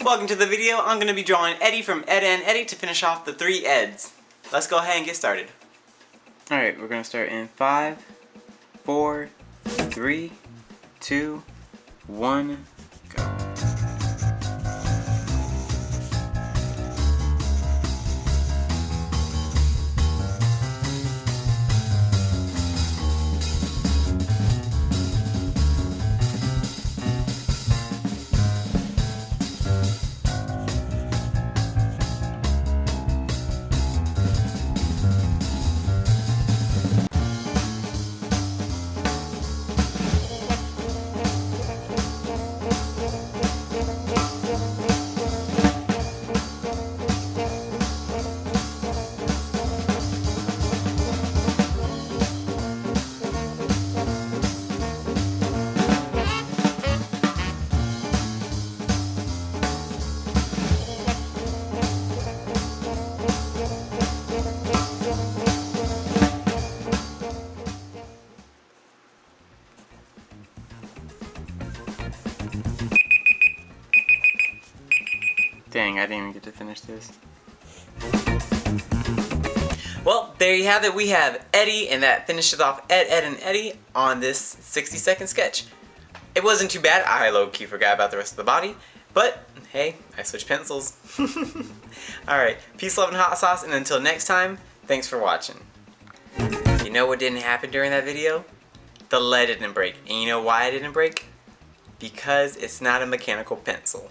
Welcome to the video. I'm going to be drawing Eddie from Eddy and Eddy to finish off the 3 Eds. Let's go ahead and get started. Alright, we're going to start in 5, 4, 3, 2, 1, go. Dang, I didn't even get to finish this. Well, there you have it. We have Eddie, and that finishes off Ed, and Eddy on this 60-second sketch. It wasn't too bad. I low-key forgot about the rest of the body, but hey, I switched pencils. Alright, peace, love, and hot sauce, and until next time, thanks for watching. You know what didn't happen during that video? The lead didn't break. And you know why it didn't break? Because it's not a mechanical pencil.